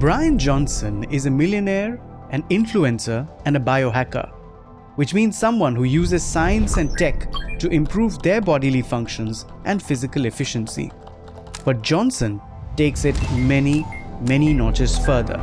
Bryan Johnson is a millionaire, an influencer, and a biohacker, which means someone who uses science and tech to improve their bodily functions and physical efficiency. But Johnson takes it many notches further.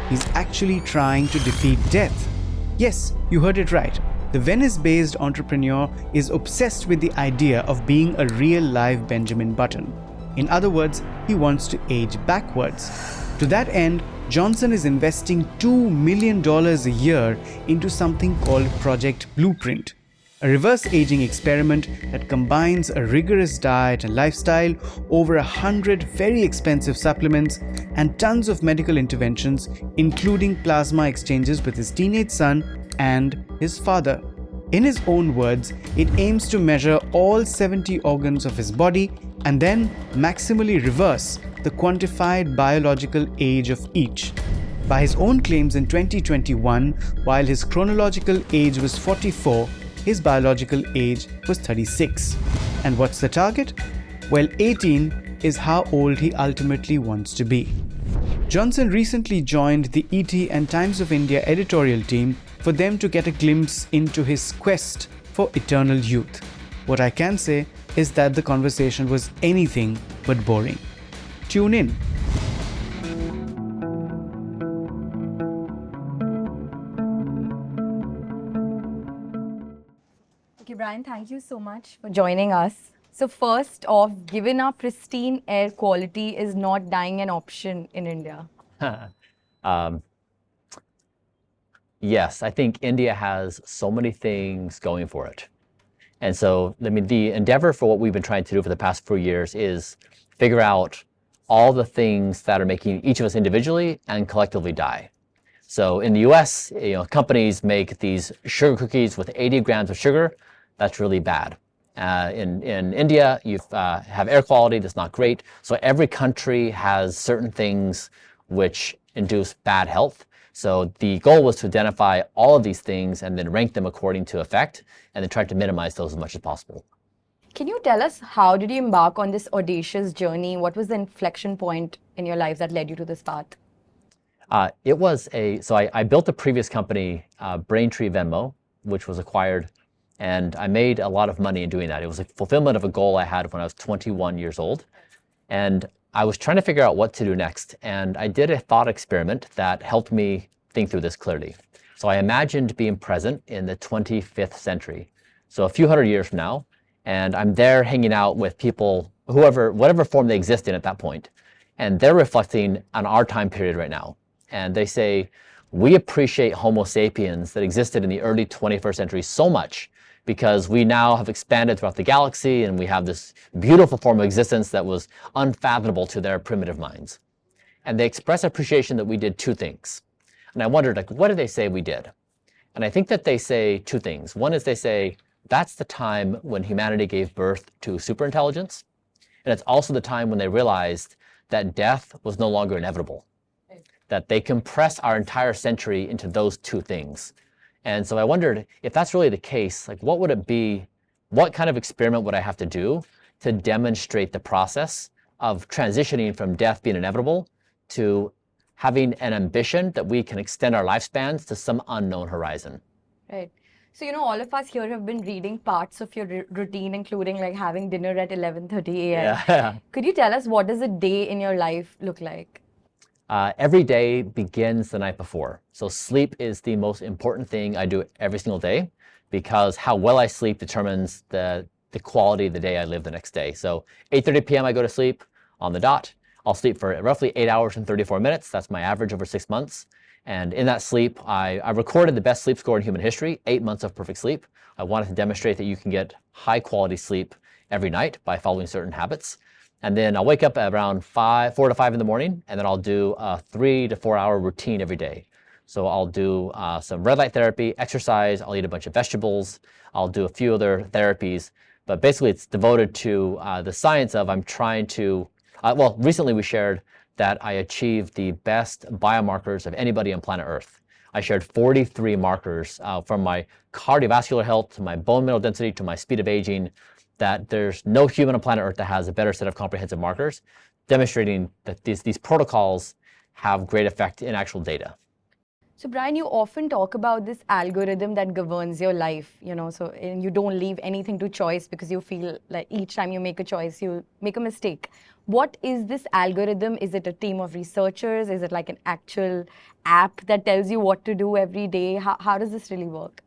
He's actually trying to defeat death. Yes, you heard it right. The Venice-based entrepreneur is obsessed with the idea of being a real-life Benjamin Button. In other words, he wants to age backwards. To that end, Johnson is investing $2 million a year into something called Project Blueprint, a reverse aging experiment that combines a rigorous diet and lifestyle, over 100 very expensive supplements, and tons of medical interventions, including plasma exchanges with his teenage son and his father. In his own words, it aims to measure all 70 organs of his body and then maximally reverse the quantified biological age of each. By his own claims, in 2021, while his chronological age was 44, his biological age was 36. And what's the target? Well, 18 is how old he ultimately wants to be. Johnson recently joined the ET and Times of India editorial team for them to get a glimpse into his quest for eternal youth. What I can say is that the conversation was anything but boring. Tune in. Okay, Bryan, thank you so much for joining us. So first off, given our pristine air quality, is not dying an option in India? Yes, I think India has so many things going for it. And so, the endeavor for what we've been trying to do for the past 4 years is figure out all the things that are making each of us individually and collectively die. So in the US, companies make these sugar cookies with 80 grams of sugar. That's really bad. In India, you have air quality that's not great. So every country has certain things which induce bad health. So the goal was to identify all of these things and then rank them according to effect, and then try to minimize those as much as possible. Can you tell us, how did you embark on this audacious journey? What was the inflection point in your life that led you to this path? I built a previous company, Braintree Venmo, which was acquired, and I made a lot of money in doing that. It was a fulfillment of a goal I had when I was 21 years old. And I was trying to figure out what to do next. And I did a thought experiment that helped me think through this clearly. So I imagined being present in the 25th century. So a few hundred years from now, and I'm there hanging out with people, whatever form they exist in at that point. And they're reflecting on our time period right now. And they say, we appreciate Homo sapiens that existed in the early 21st century so much because we now have expanded throughout the galaxy and we have this beautiful form of existence that was unfathomable to their primitive minds. And they express appreciation that we did two things. And I wondered, what do they say we did? And I think that they say two things. One is they say, that's the time when humanity gave birth to superintelligence. And it's also the time when they realized that death was no longer inevitable. That they compress our entire century into those two things. And so I wondered, if that's really the case, what would it be? What kind of experiment would I have to do to demonstrate the process of transitioning from death being inevitable to having an ambition that we can extend our lifespans to some unknown horizon? Right. So, all of us here have been reading parts of your routine, including having dinner at 11:30 a.m. Yeah. Could you tell us, what does a day in your life look like? Every day begins the night before. So sleep is the most important thing I do every single day, because how well I sleep determines the quality of the day I live the next day. So 8:30 p.m. I go to sleep on the dot. I'll sleep for roughly 8 hours and 34 minutes. That's my average over 6 months. And in that sleep, I recorded the best sleep score in human history, 8 months of perfect sleep. I wanted to demonstrate that you can get high quality sleep every night by following certain habits. And then I'll wake up around 4 to 5 in the morning, and then I'll do a 3 to 4 hour routine every day. So I'll do some red light therapy, exercise, I'll eat a bunch of vegetables, I'll do a few other therapies, but basically it's devoted to the science of I'm trying to, recently we shared that I achieved the best biomarkers of anybody on planet Earth. I shared 43 markers from my cardiovascular health to my bone mineral density to my speed of aging, that there's no human on planet Earth that has a better set of comprehensive markers, demonstrating that these protocols have great effect in actual data. So Bryan, you often talk about this algorithm that governs your life, and you don't leave anything to choice because you feel like each time you make a choice, you make a mistake. What is this algorithm? Is it a team of researchers? Is it like an actual app that tells you what to do every day? How does this really work?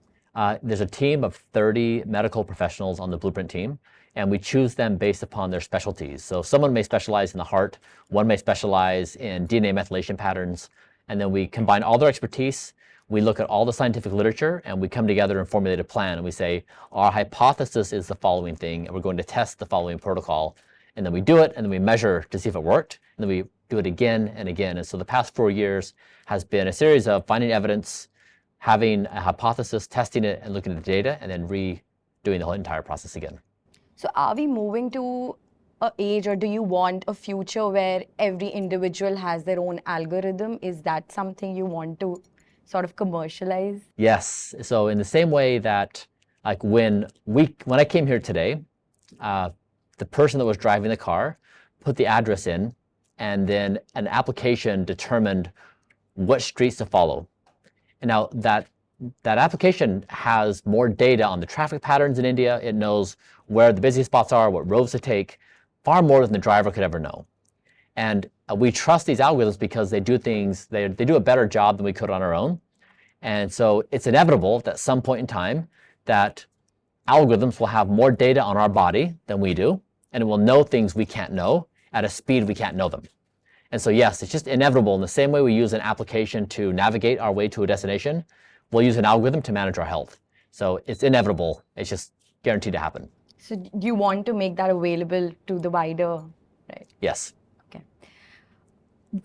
There's a team of 30 medical professionals on the Blueprint team, and we choose them based upon their specialties. So someone may specialize in the heart, one may specialize in DNA methylation patterns, and then we combine all their expertise, we look at all the scientific literature, and we come together and formulate a plan, and we say, our hypothesis is the following thing, and we're going to test the following protocol. And then we do it, and then we measure to see if it worked, and then we do it again and again. And so the past 4 years has been a series of finding evidence, having a hypothesis, testing it, and looking at the data, and then redoing the whole entire process again. So are we moving to an age, or do you want a future where every individual has their own algorithm? Is that something you want to sort of commercialize? Yes. So in the same way that, like when I came here today, the person that was driving the car put the address in, and then an application determined what streets to follow. And now that application has more data on the traffic patterns in India. It knows where the busy spots are, what roads to take, far more than the driver could ever know. And we trust these algorithms because they do things, they do a better job than we could on our own. And so it's inevitable that at some point in time that algorithms will have more data on our body than we do, and it will know things we can't know at a speed we can't know them. And so yes, it's just inevitable. In the same way we use an application to navigate our way to a destination, we'll use an algorithm to manage our health. So it's inevitable. It's just guaranteed to happen. So do you want to make that available to the wider, right? Yes. Okay.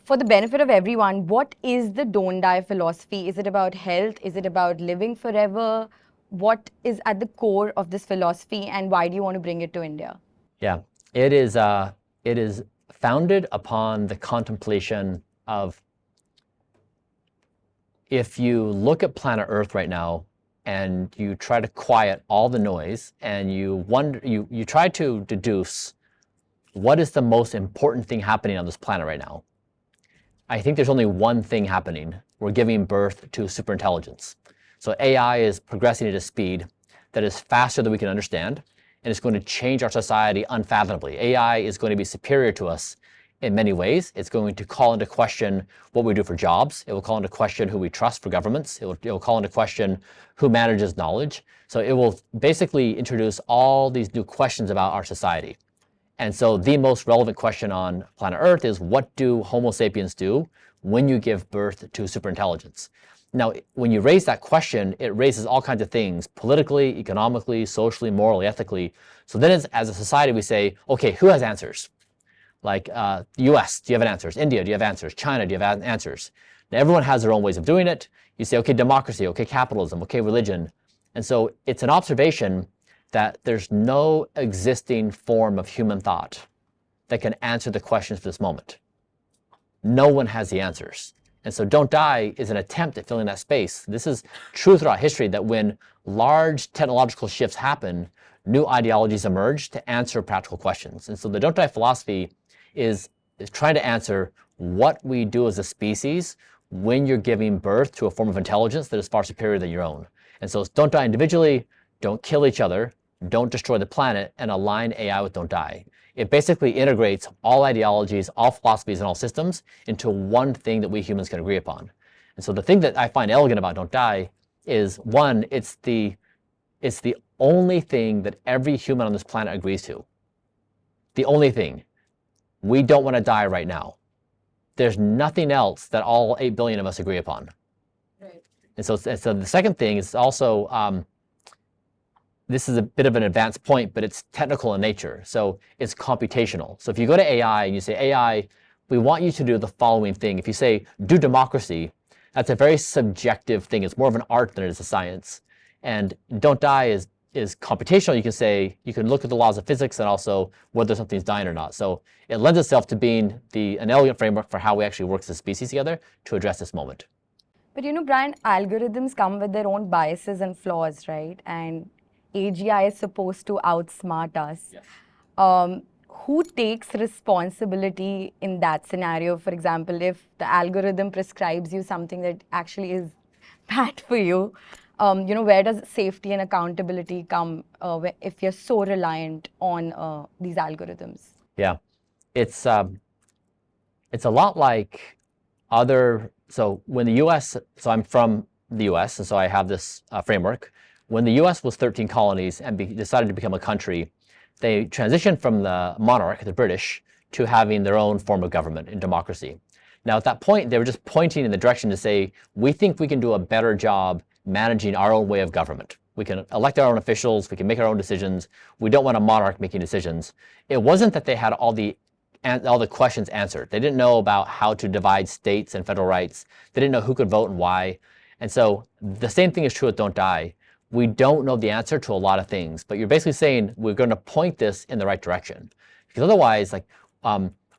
For the benefit of everyone, what is the don't die philosophy? Is it about health? Is it about living forever? What is at the core of this philosophy, and why do you want to bring it to India? Yeah, it is founded upon the contemplation of, if you look at planet Earth right now and you try to quiet all the noise and you try to deduce what is the most important thing happening on this planet right now, I think there's only one thing happening. We're giving birth to superintelligence. So AI is progressing at a speed that is faster than we can understand, and it's going to change our society unfathomably. AI is going to be superior to us in many ways. It's going to call into question what we do for jobs. It will call into question who we trust for governments. It will call into question who manages knowledge. So it will basically introduce all these new questions about our society. And so the most relevant question on planet Earth is, what do Homo sapiens do when you give birth to superintelligence? Now, when you raise that question, it raises all kinds of things, politically, economically, socially, morally, ethically. So then as a society, we say, okay, who has answers? Like US, do you have answers? India, do you have answers? China, do you have answers? Now, everyone has their own ways of doing it. You say, okay, democracy, okay, capitalism, okay, religion. And so it's an observation that there's no existing form of human thought that can answer the questions for this moment. No one has the answers. And so Don't Die is an attempt at filling that space. This is true throughout history, that when large technological shifts happen, new ideologies emerge to answer practical questions. And so the Don't Die philosophy is trying to answer what we do as a species when you're giving birth to a form of intelligence that is far superior than your own. And so it's don't die individually, don't kill each other, don't destroy the planet, and align AI with Don't Die. It basically integrates all ideologies, all philosophies, and all systems into one thing that we humans can agree upon. And so the thing that I find elegant about Don't Die is, one, it's the only thing that every human on this planet agrees to. The only thing. We don't want to die right now. There's nothing else that all 8 billion of us agree upon. Right. And so the second thing is also, this is a bit of an advanced point, but it's technical in nature. So it's computational. So if you go to AI and you say, AI, we want you to do the following thing. If you say, do democracy, that's a very subjective thing. It's more of an art than it is a science. And Don't Die is computational. You can say, you can look at the laws of physics and also whether something's dying or not. So it lends itself to being an elegant framework for how we actually work as a species together to address this moment. But Brian, algorithms come with their own biases and flaws, right? And AGI is supposed to outsmart us. Yes. who takes responsibility in that scenario? For example, if the algorithm prescribes you something that actually is bad for you, where does safety and accountability come if you're so reliant on these algorithms? Yeah, it's a lot like other. So when the U.S. So I'm from the U.S. and so I have this framework. When the U.S. was 13 colonies and decided to become a country, they transitioned from the monarch, the British, to having their own form of government in democracy. Now, at that point, they were just pointing in the direction to say, we think we can do a better job managing our own way of government. We can elect our own officials, we can make our own decisions. We don't want a monarch making decisions. It wasn't that they had all the questions answered. They didn't know about how to divide states and federal rights. They didn't know who could vote and why. And so the same thing is true with Don't Die. We don't know the answer to a lot of things, but you're basically saying we're going to point this in the right direction. Because otherwise, like,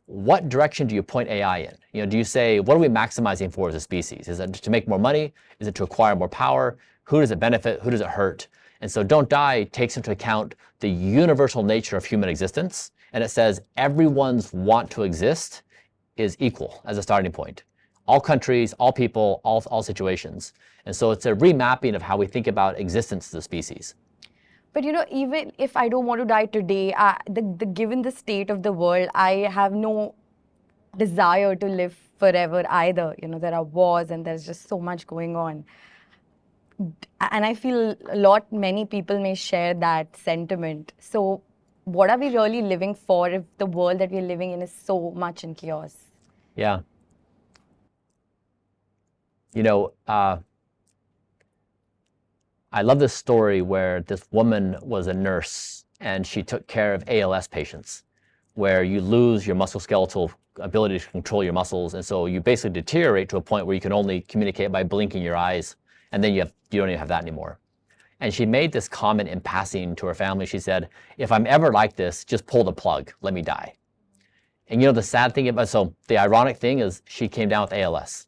what direction do you point AI in? You know, do you say, what are we maximizing for as a species? Is it to make more money? Is it to acquire more power? Who does it benefit? Who does it hurt? And so Don't Die takes into account the universal nature of human existence. And it says everyone's want to exist is equal as a starting point. All countries, all people, all situations. And so it's a remapping of how we think about existence as a species. But even if I don't want to die today, given the state of the world, I have no desire to live forever either. There are wars and there's just so much going on. And I feel many people may share that sentiment. So what are we really living for if the world that we're living in is so much in chaos? Yeah. I love this story where this woman was a nurse and she took care of ALS patients, where you lose your musculoskeletal ability to control your muscles, and so you basically deteriorate to a point where you can only communicate by blinking your eyes, and then you don't even have that anymore. And she made this comment in passing to her family. She said, if I'm ever like this, just pull the plug, let me die. And the sad thing about, so the ironic thing is she came down with ALS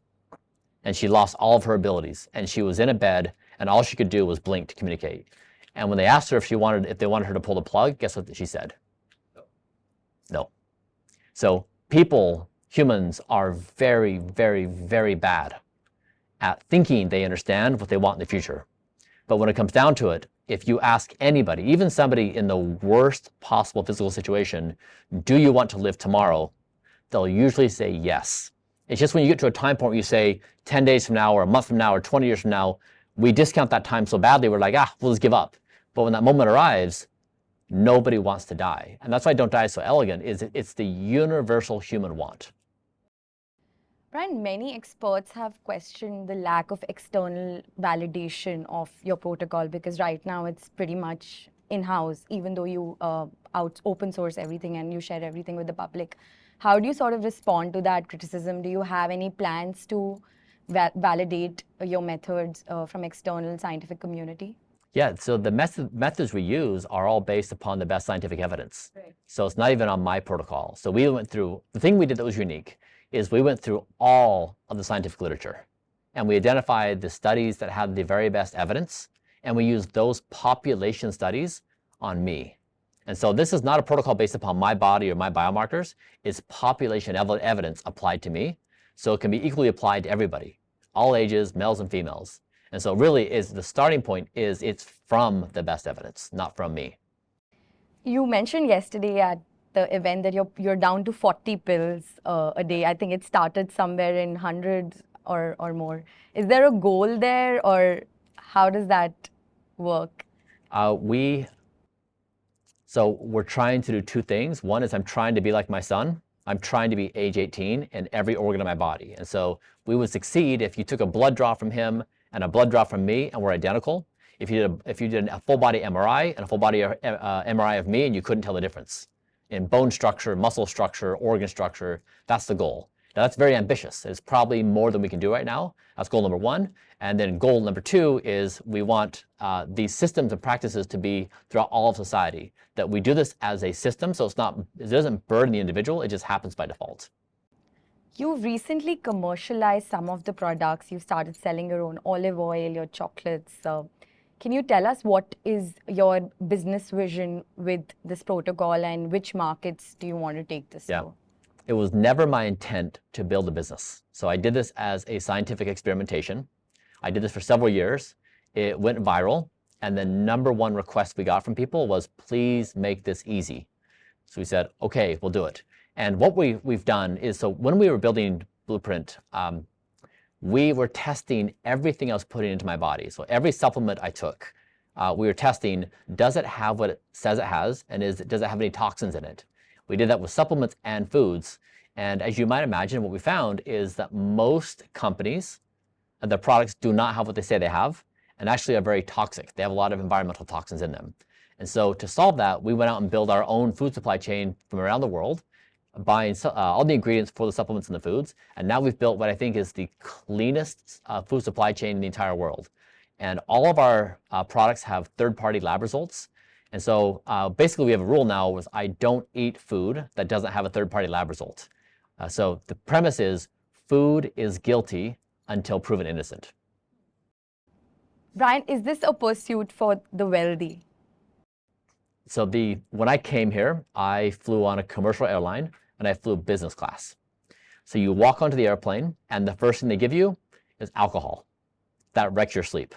and she lost all of her abilities, and she was in a bed and all she could do was blink to communicate. And when they asked her if they wanted her to pull the plug, guess what she said? No. So humans are very, very, very bad at thinking they understand what they want in the future. But when it comes down to it, if you ask anybody, even somebody in the worst possible physical situation, do you want to live tomorrow? They'll usually say yes. It's just when you get to a time point where you say 10 days from now or a month from now or 20 years from now, we discount that time so badly, we're like, we'll just give up. But when that moment arrives, nobody wants to die. And that's why Don't Die is so elegant, it's the universal human want. Bryan, many experts have questioned the lack of external validation of your protocol, because right now it's pretty much in-house, even though you open source everything and you share everything with the public. How do you sort of respond to that criticism? Do you have any plans to validate your methods from external scientific community? Yeah, so the methods we use are all based upon the best scientific evidence. Right. So it's not even on my protocol. So the thing we did that was unique is we went through all of the scientific literature and we identified the studies that had the very best evidence, and we used those population studies on me. And so this is not a protocol based upon my body or my biomarkers. It's population evidence applied to me. So it can be equally applied to everybody, all ages, males and females. And so really the starting point is it's from the best evidence, not from me. You mentioned yesterday at the event that you're down to 40 pills a day. I think it started somewhere in hundreds or more. Is there a goal there, or how does that work? So we're trying to do two things. One is I'm trying to be like my son. I'm trying to be age 18 in every organ of my body. And so we would succeed if you took a blood draw from him and a blood draw from me and we're identical. If you did a full body MRI and a full body MRI of me and you couldn't tell the difference in bone structure, muscle structure, organ structure, that's the goal. Now that's very ambitious. It's probably more than we can do right now. That's goal number one. And then goal number two is we want these systems and practices to be throughout all of society, that we do this as a system, so it doesn't burden the individual, it just happens by default. You recently commercialized some of the products. You started selling your own olive oil, your chocolates. Can you tell us what is your business vision with this protocol and which markets do you want to take this to? It was never my intent to build a business. So I did this as a scientific experimentation. I did this for several years. It went viral. And the number one request we got from people was, please make this easy. So we said, okay, we'll do it. And what we've done is, so when we were building Blueprint, we were testing everything I was putting into my body. So every supplement I took, we were testing, does it have what it says it has? And does it have any toxins in it? We did that with supplements and foods. And as you might imagine, what we found is that most companies, the products do not have what they say they have, and actually are very toxic. They have a lot of environmental toxins in them. And so to solve that, we went out and built our own food supply chain from around the world, buying all the ingredients for the supplements and the foods. And now we've built what I think is the cleanest food supply chain in the entire world. And all of our products have third-party lab results. And so basically we have a rule now with I don't eat food that doesn't have a third-party lab result. So the premise is food is guilty until proven innocent. Bryan, is this a pursuit for the wealthy? So when I came here, I flew on a commercial airline and I flew business class. So you walk onto the airplane and the first thing they give you is alcohol. That wrecks your sleep.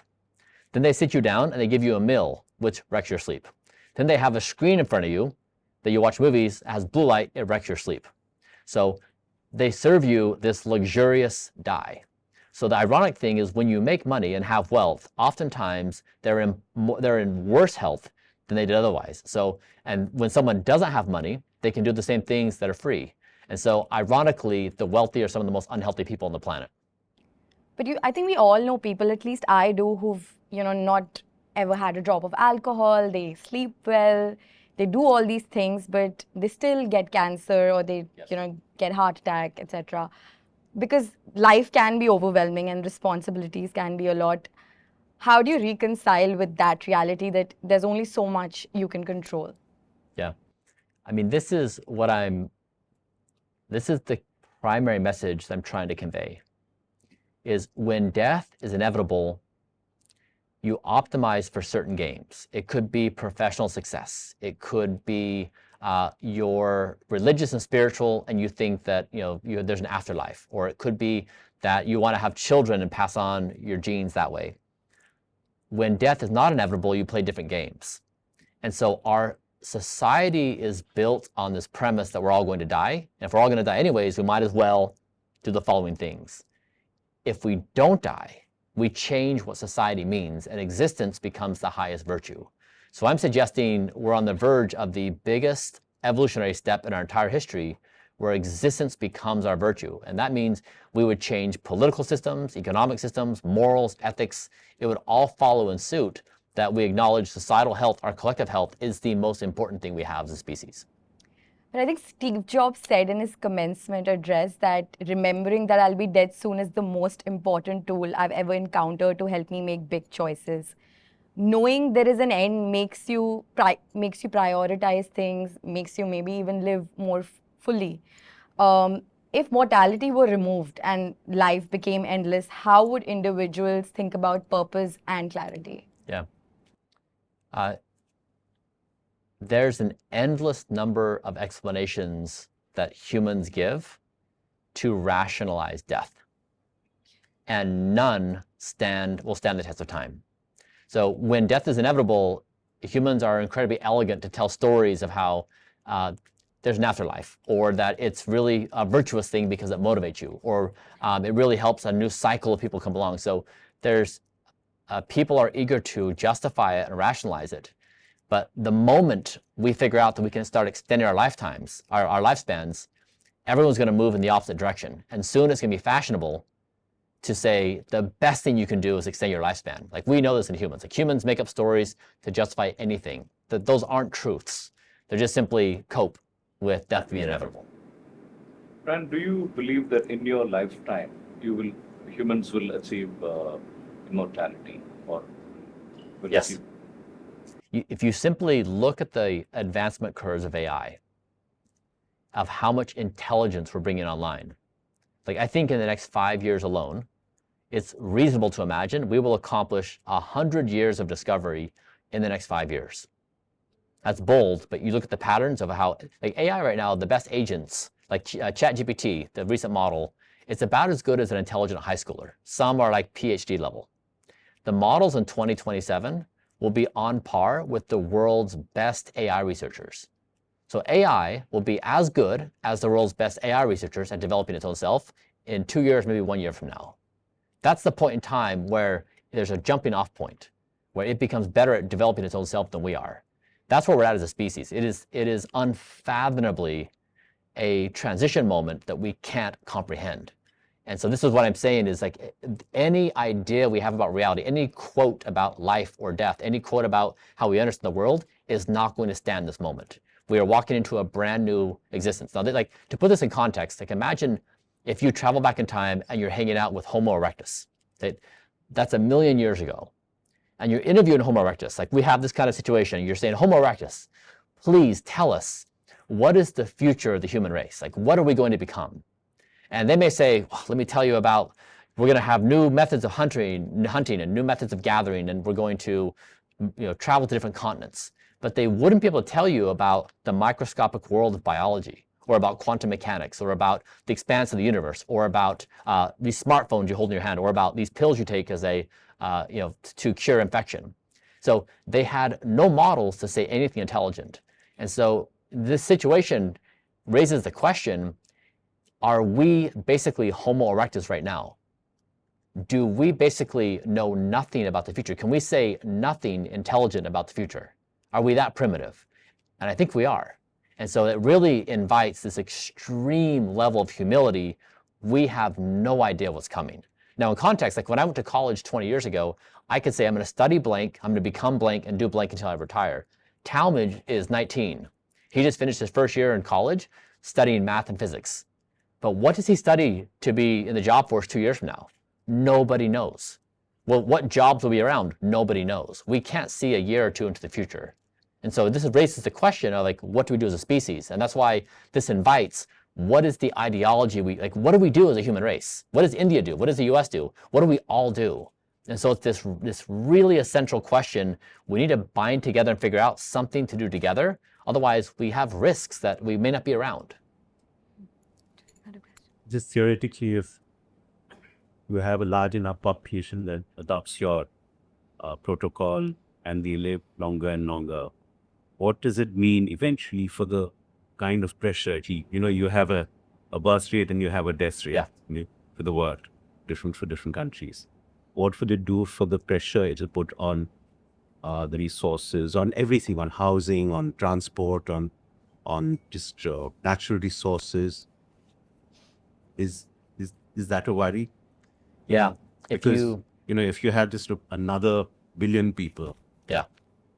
Then they sit you down and they give you a meal, which wrecks your sleep. Then they have a screen in front of you that you watch movies, has blue light, it wrecks your sleep. So they serve you this luxurious die. So the ironic thing is when you make money and have wealth, oftentimes they're in worse health than they did otherwise. So, and when someone doesn't have money, they can do the same things that are free. And so ironically, the wealthy are some of the most unhealthy people on the planet. But I think we all know people, at least I do, who've, not ever had a drop of alcohol, they sleep well, they do all these things, but they still get cancer or they, get heart attack, etc. Because life can be overwhelming and responsibilities can be a lot. How do you reconcile with that reality that there's only so much you can control? Yeah. I mean, this is the primary message that I'm trying to convey, is when death is inevitable, you optimize for certain games. It could be professional success. It could be your religious and spiritual, and you think that there's an afterlife. Or it could be that you want to have children and pass on your genes that way. When death is not inevitable, you play different games. And so our society is built on this premise that we're all going to die. And if we're all going to die anyways, we might as well do the following things. If we don't die, we change what society means, and existence becomes the highest virtue. So I'm suggesting we're on the verge of the biggest evolutionary step in our entire history, where existence becomes our virtue. And that means we would change political systems, economic systems, morals, ethics. It would all follow in suit that we acknowledge societal health, our collective health, is the most important thing we have as a species. But I think Steve Jobs said in his commencement address that remembering that I'll be dead soon is the most important tool I've ever encountered to help me make big choices. Knowing there is an end makes you prioritize things, makes you maybe even live more fully. If mortality were removed and life became endless, how would individuals think about purpose and clarity? Yeah. There's an endless number of explanations that humans give to rationalize death, and none will stand the test of time. So when death is inevitable, humans are incredibly elegant to tell stories of how there's an afterlife, or that it's really a virtuous thing because it motivates you, or it really helps a new cycle of people come along. So people are eager to justify it and rationalize it. But the moment we figure out that we can start extending our lifetimes, our lifespans, everyone's going to move in the opposite direction. And soon it's going to be fashionable to say the best thing you can do is extend your lifespan. Like, we know this in humans. Like, humans make up stories to justify anything. Those aren't truths. They're just simply cope with death being inevitable. Bryan, do you believe that in your lifetime humans will achieve immortality, or will Yes. achieve? If you simply look at the advancement curves of AI, of how much intelligence we're bringing online, like, I think in the next 5 years alone, it's reasonable to imagine we will accomplish 100 years of discovery in the next 5 years. That's bold, but you look at the patterns of how, like AI right now, the best agents, like ChatGPT, the recent model, it's about as good as an intelligent high schooler. Some are like PhD level. The models in 2027 will be on par with the world's best AI researchers. So AI will be as good as the world's best AI researchers at developing its own self in 2 years, maybe 1 year from now. That's the point in time where there's a jumping off point, where it becomes better at developing its own self than we are. That's where we're at as a species. It is unfathomably a transition moment that we can't comprehend. And so this is what I'm saying is like any idea we have about reality, any quote about life or death, any quote about how we understand the world is not going to stand this moment. We are walking into a brand new existence. Now, like to put this in context, like imagine if you travel back in time and you're hanging out with Homo erectus. That's 1 million years ago. And you're interviewing Homo erectus. Like we have this kind of situation. You're saying, Homo erectus, please tell us, what is the future of the human race? Like, what are we going to become? And they may say, well, let me tell you about, we're going to have new methods of hunting and new methods of gathering, and we're going to travel to different continents. But they wouldn't be able to tell you about the microscopic world of biology, or about quantum mechanics, or about the expanse of the universe, or about these smartphones you hold in your hand, or about these pills you take as to cure infection. So they had no models to say anything intelligent. And so this situation raises the question, are we basically Homo erectus right now? Do we basically know nothing about the future? Can we say nothing intelligent about the future? Are we that primitive? And I think we are. And so it really invites this extreme level of humility. We have no idea what's coming. Now in context, like when I went to college 20 years ago, I could say I'm going to study blank, I'm going to become blank and do blank until I retire. Talmadge is 19. He just finished his first year in college studying math and physics. But what does he study to be in the job force 2 years from now? Nobody knows. Well, what jobs will be around? Nobody knows. We can't see a year or two into the future. And so this raises the question of like, what do we do as a species? And that's why this invites, what is the ideology what do we do as a human race? What does India do? What does the US do? What do we all do? And so it's this really essential question. We need to bind together and figure out something to do together. Otherwise, we have risks that we may not be around. Just theoretically, if you have a large enough population that adopts your protocol and they live longer and longer, what does it mean eventually for the kind of pressure? You have a birth rate and you have a death rate for the world, different for different countries. What would it do for the pressure it will put on the resources, on everything, on housing, on transport, on just natural resources? Is that a worry? Yeah. Because if you had just another billion people,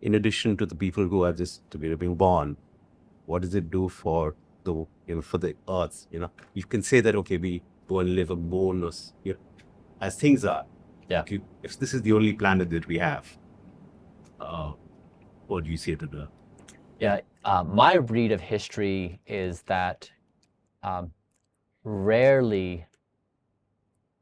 in addition to the people who are just being born, what does it do for the for the earth? You can say that we go and live a bonus as things are. Yeah. If this is the only planet that we have, what do you say to that? Yeah. My read of history is that rarely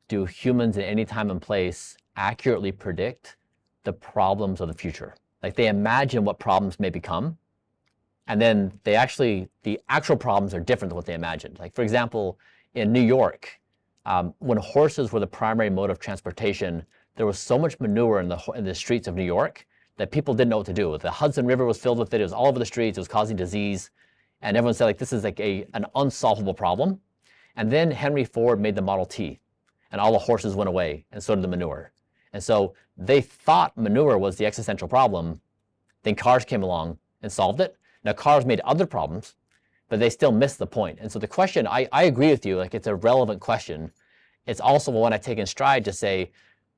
do humans at any time and place accurately predict the problems of the future. Like they imagine what problems may become, and then the actual problems are different than what they imagined. Like for example, in New York, when horses were the primary mode of transportation, there was so much manure in the streets of New York that people didn't know what to do. The Hudson River was filled with it. It was all over the streets. It was causing disease. And everyone said, like, this is like an unsolvable problem. And then Henry Ford made the Model T, and all the horses went away, and so did the manure. And so they thought manure was the existential problem. Then cars came along and solved it. Now cars made other problems, but they still missed the point. And so the question, I agree with you, like it's a relevant question. It's also one I take in stride to say,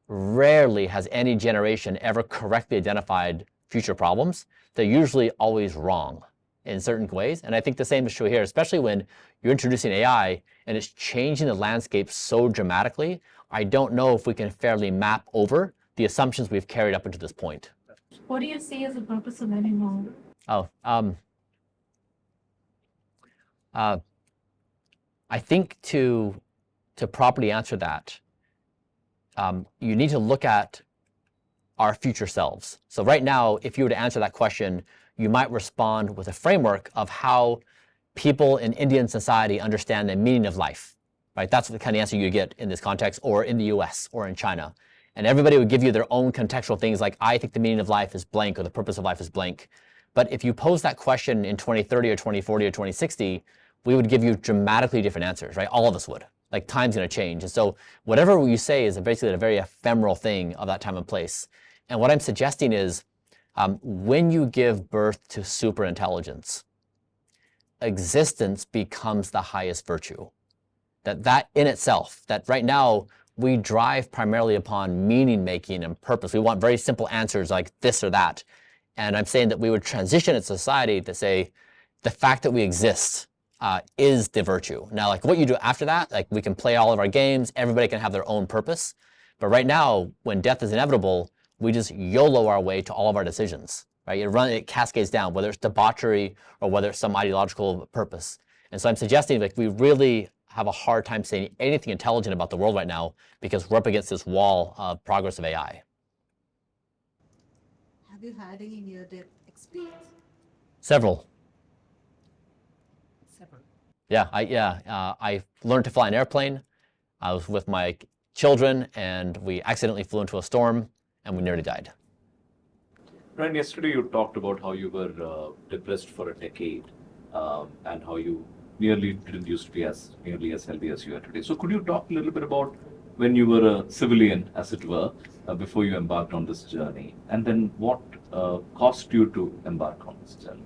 rarely has any generation ever correctly identified future problems. They're usually always wrong in certain ways. And I think the same is true here, especially when you're introducing AI and it's changing the landscape so dramatically. I don't know if we can fairly map over the assumptions we've carried up into this point. What do you see as the purpose of any model? I think to properly answer that, you need to look at our future selves. So right now, if you were to answer that question, you might respond with a framework of how people in Indian society understand the meaning of life, right? That's the kind of answer you get in this context, or in the US or in China. And everybody would give you their own contextual things like, I think the meaning of life is blank, or the purpose of life is blank. But if you pose that question in 2030 or 2040 or 2060, we would give you dramatically different answers, right? All of us would. Like, time's gonna change. And so whatever you say is basically a very ephemeral thing of that time and place. And what I'm suggesting is, when you give birth to super intelligence, existence becomes the highest virtue. That in itself, that right now we drive primarily upon meaning making and purpose. We want very simple answers like this or that. And I'm saying that we would transition in society to say the fact that we exist is the virtue. Now, like, what you do after that, like, we can play all of our games, everybody can have their own purpose. But right now, when death is inevitable, we just YOLO our way to all of our decisions, right? It cascades down, whether it's debauchery or whether it's some ideological purpose. And so I'm suggesting, like, we really have a hard time saying anything intelligent about the world right now because we're up against this wall of progress of AI. Have you had any near-death experience? Several. Several. Yeah, I learned to fly an airplane. I was with my children and we accidentally flew into a storm and we nearly died. Bryan, yesterday you talked about how you were depressed for a decade and how you nearly didn't used to be nearly as healthy as you are today. So could you talk a little bit about when you were a civilian, as it were, before you embarked on this journey, and then what caused you to embark on this journey?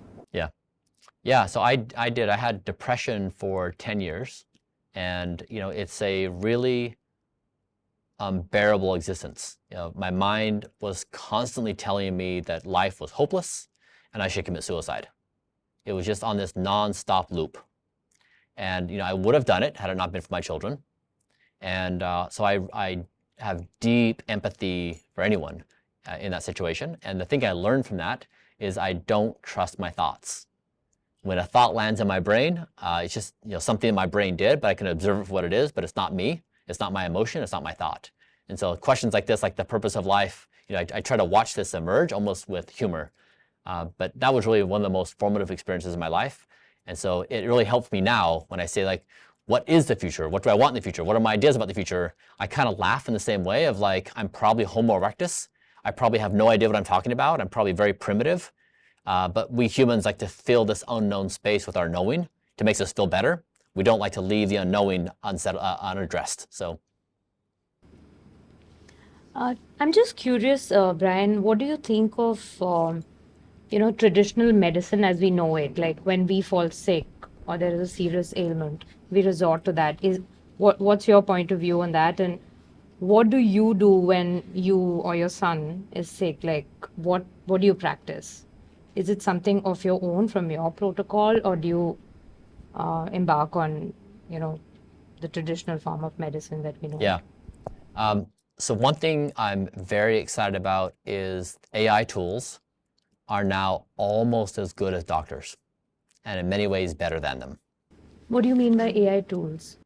Yeah. So I had depression for 10 years, and it's a really unbearable existence. My mind was constantly telling me that life was hopeless and I should commit suicide. It was just on this non-stop loop. And I would have done it had it not been for my children. And so I have deep empathy for anyone in that situation. And the thing I learned from that is I don't trust my thoughts. When a thought lands in my brain, it's just something my brain did, but I can observe it for what it is, but it's not me. It's not my emotion. It's not my thought. And so questions like this, like the purpose of life, I try to watch this emerge almost with humor. But that was really one of the most formative experiences in my life. And so it really helps me now when I say, like, what is the future? What do I want in the future? What are my ideas about the future? I kind of laugh in the same way of, like, I'm probably Homo erectus. I probably have no idea what I'm talking about. I'm probably very primitive. But we humans like to fill this unknown space with our knowing to make us feel better. We don't like to leave the unknowing unaddressed. So. I'm just curious, Bryan, what do you think of, traditional medicine as we know it? Like, when we fall sick or there is a serious ailment, we resort to that. What's your point of view on that? And what do you do when you or your son is sick? Like, what do you practice? Is it something of your own from your protocol, or do you embark on, the traditional form of medicine that we know? Yeah. So one thing I'm very excited about is AI tools are now almost as good as doctors, and in many ways better than them. What do you mean by AI tools?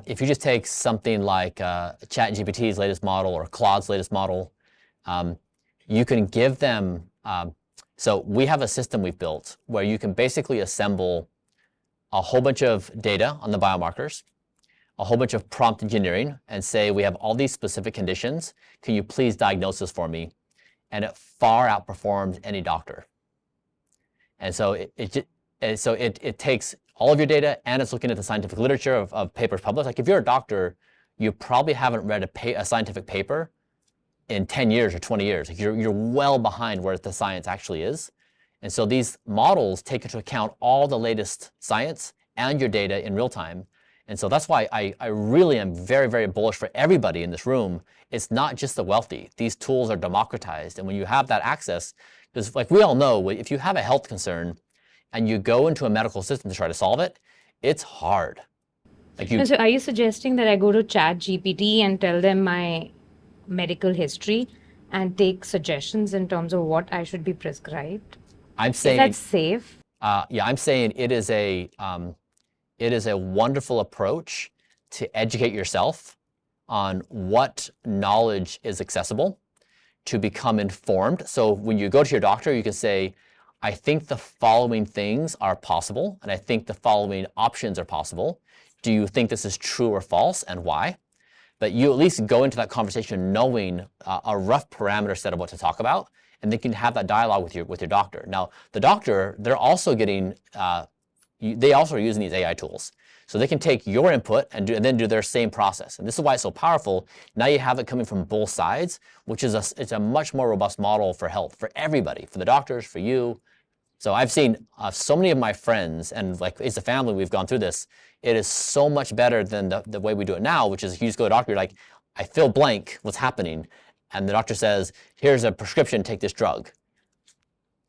If you just take something like ChatGPT's latest model or Claude's latest model, you can give them, so we have a system we've built where you can basically assemble a whole bunch of data on the biomarkers, a whole bunch of prompt engineering, and say, we have all these specific conditions. Can you please diagnose this for me? And it far outperforms any doctor. And so it takes all of your data, and it's looking at the scientific literature of papers published. Like, if you're a doctor, you probably haven't read a scientific paper in 10 years or 20 years. Like, you're well behind where the science actually is. And so these models take into account all the latest science and your data in real time. And so that's why I really am very, very bullish for everybody in this room. It's not just the wealthy. These tools are democratized. And when you have that access, because, like, we all know, if you have a health concern and you go into a medical system to try to solve it, it's hard. So are you suggesting that I go to ChatGPT and tell them my medical history and take suggestions in terms of what I should be prescribed? I'm saying, is that safe? Yeah, I'm saying it is a wonderful approach to educate yourself on what knowledge is accessible to become informed. So when you go to your doctor, you can say, I think the following things are possible, and I think the following options are possible. Do you think this is true or false, and why? But you at least go into that conversation knowing a rough parameter set of what to talk about, and then you can have that dialogue with your doctor. Now, the doctor, they're also getting, they also are using these AI tools. So they can take your input and then do their same process. And this is why it's so powerful. Now you have it coming from both sides, which is it's a much more robust model for health, for everybody, for the doctors, for you. So I've seen so many of my friends, and like as a family, we've gone through this. It is so much better than the way we do it now, which is you just go to the doctor, you're like, I feel blank, what's happening? And the doctor says, here's a prescription, take this drug.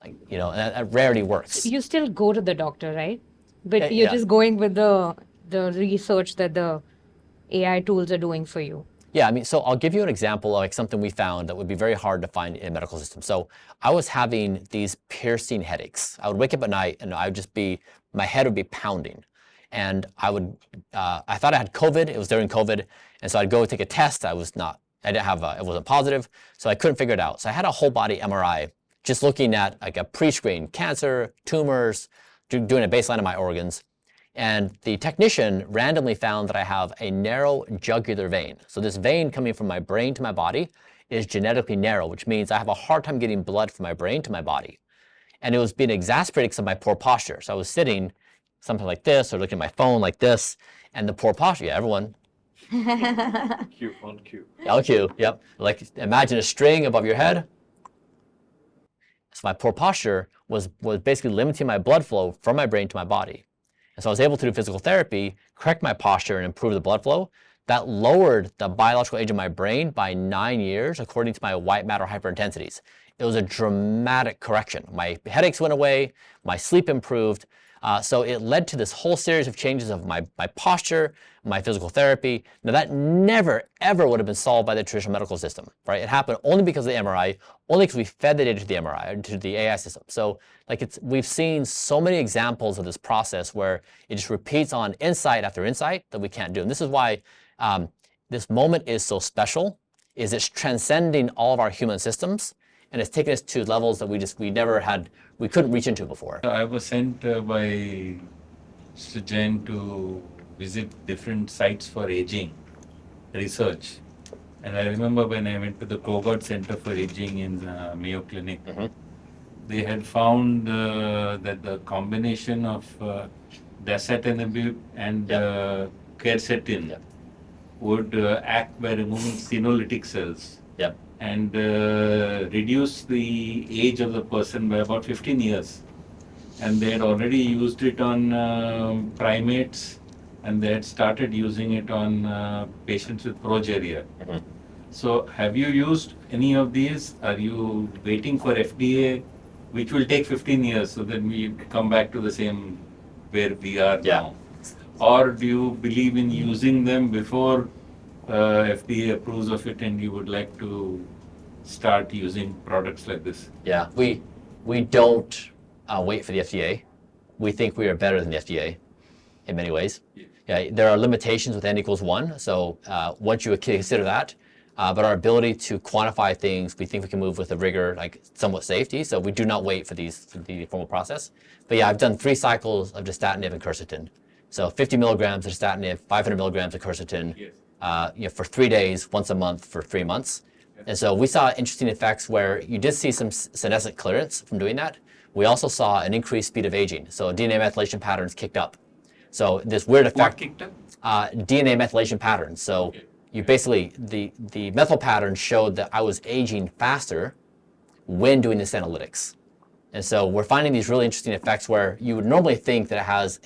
Like, you know, and that rarely works. You still go to the doctor, right? But Yeah. you're just going with the research that the AI tools are doing for you. Yeah, I mean, so I'll give you an example of like something we found that would be very hard to find in a medical system. So I was having these piercing headaches. I would wake up at night and my head would be pounding. And I thought I had COVID, it was during COVID. And so I'd go take a test, it wasn't positive, so I couldn't figure it out. So I had a whole body MRI, just looking at like a pre-screen, cancer, tumors, doing a baseline of my organs. And the technician randomly found that I have a narrow jugular vein. So this vein coming from my brain to my body is genetically narrow, which means I have a hard time getting blood from my brain to my body. And it was being exacerbated because of my poor posture. So I was sitting something like this or looking at my phone like this, and the poor posture, yeah, everyone. Cue, on cue. On cue, yep. Like imagine a string above your head. So my poor posture was basically limiting my blood flow from my brain to my body. And so I was able to do physical therapy, correct my posture, and improve the blood flow. That lowered the biological age of my brain by 9 years, according to my white matter hyperintensities. It was a dramatic correction. My headaches went away, my sleep improved. So it led to this whole series of changes of my posture, my physical therapy. Now that never, ever would have been solved by the traditional medical system, right? It happened only because of the MRI, only because we fed the data to the MRI, to the AI system. So like we've seen so many examples of this process where it just repeats on insight after insight that we can't do. And this is why this moment is so special, is it's transcending all of our human systems, and it's taken us to levels that we couldn't reach into before. I was sent by Sujan to visit different sites for aging research. And I remember when I went to the Kogod Center for Aging in Mayo Clinic, they had found that the combination of dasatinib and quercetin would act by removing senolytic cells. Yep. And reduce the age of the person by about 15 years. And they had already used it on primates, and they had started using it on patients with progeria. So have you used any of these? Are you waiting for FDA, which will take 15 years, so then we come back to the same where we are now? Or do you believe in using them before FDA approves of it, and you would like to start using products like this? Yeah, we don't wait for the FDA. We think we are better than the FDA in many ways. Yeah, there are limitations with N=1, so once you consider that, but our ability to quantify things, we think we can move with a rigor, like somewhat safety, so we do not wait for the formal process. But yeah, I've done 3 cycles of dasatinib and quercetin. So 50 milligrams of dasatinib, 500 milligrams of quercetin, for 3 days, once a month for 3 months. And so we saw interesting effects where you did see some senescent clearance from doing that. We also saw an increased speed of aging. So DNA methylation patterns kicked up. So this weird effect. What kicked up? DNA methylation patterns. So you basically, the methyl pattern showed that I was aging faster when doing this analytics. And so we're finding these really interesting effects where you would normally think that it has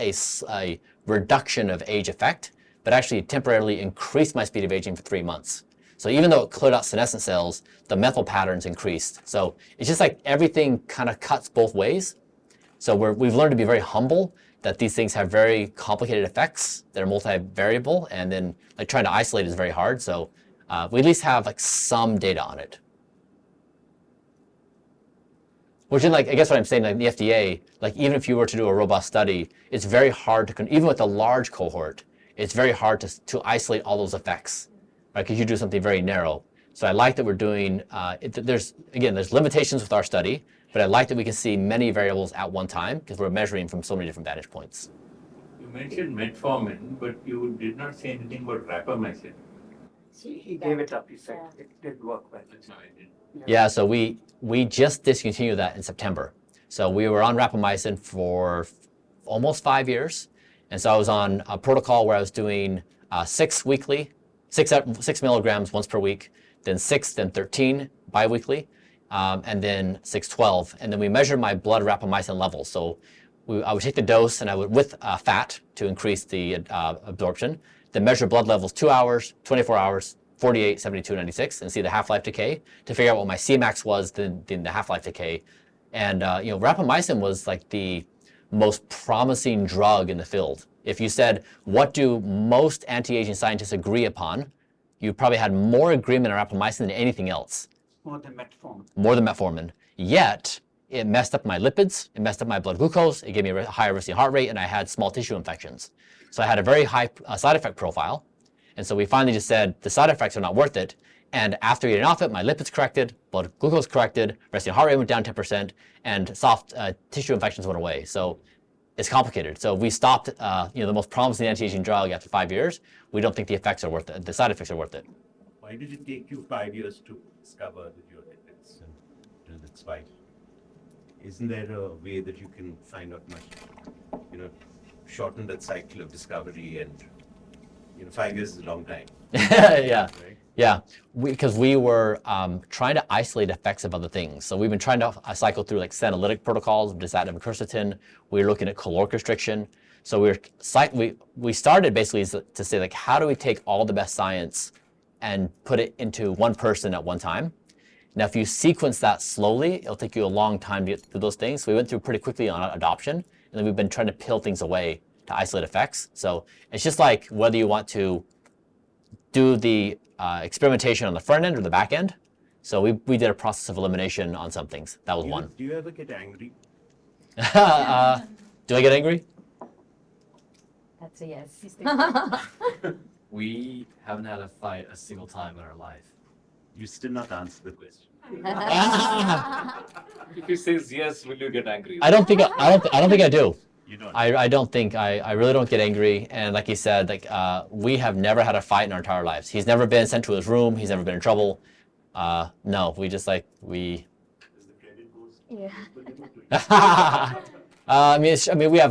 a reduction of age effect, but actually temporarily increased my speed of aging for 3 months. So even though it cleared out senescent cells, the methyl patterns increased. So it's just like everything kind of cuts both ways. So we've learned to be very humble that these things have very complicated effects. They're multivariable, and then like trying to isolate is very hard. So we at least have like some data on it. Which is like, I guess what I'm saying, like the FDA, like even if you were to do a robust study, it's very hard to, even with a large cohort, it's very hard to isolate all those effects. right? Because you do something very narrow. So I like that we're doing, there's limitations with our study, but I like that we can see many variables at one time because we're measuring from so many different vantage points. You mentioned metformin, but you did not say anything about rapamycin. See, he gave it up. He said it did work well. No, I didn't. Yeah, so we just discontinued that in September. So we were on rapamycin for almost 5 years. And so I was on a protocol where I was doing 6 milligrams once per week, then 6, then 13 biweekly, and then 6, 12. And then we measured my blood rapamycin levels. So I would take the dose and I would, with fat to increase the absorption, then measure blood levels 2 hours, 24 hours, 48, 72, 96, and see the half-life decay to figure out what my Cmax was, then the half-life decay. And rapamycin was like the most promising drug in the field. If you said, what do most anti-aging scientists agree upon, you probably had more agreement on rapamycin than anything else. More than metformin. More than metformin. Yet, it messed up my lipids, it messed up my blood glucose, it gave me a higher resting heart rate, and I had small tissue infections. So I had a very high side effect profile. And so we finally just said, the side effects are not worth it. And after getting off it, my lipids corrected, blood glucose corrected, resting heart rate went down 10%, and soft tissue infections went away. So it's complicated. So we stopped the most promising anti-aging drug after 5 years. We don't think the effects are worth it. The side effects are worth it. Why did it take you 5 years to discover that your lipids and that's why? Isn't there a way that you can find out much, shorten that cycle of discovery and 5 years is a long time. Yeah. Right? Yeah, because we were trying to isolate effects of other things. So we've been trying to cycle through like senolytic protocols, dasatinib and quercetin. We were looking at caloric restriction. So we started basically to say, like, how do we take all the best science and put it into one person at one time? Now, if you sequence that slowly, it'll take you a long time to get through those things. So we went through pretty quickly on adoption, and then we've been trying to peel things away to isolate effects. So it's just like whether you want to do the experimentation on the front end or the back end. So we did a process of elimination on some things. That was one. Do you ever get angry? Do I get angry? That's a yes. We haven't had a fight a single time in our life. You still not answer the question. If he says yes, will you get angry? I don't think I do. You don't. I don't think I really don't get angry. And like he said, like we have never had a fight in our entire lives. He's never been sent to his room. He's never been in trouble. No, we just like we. Yeah.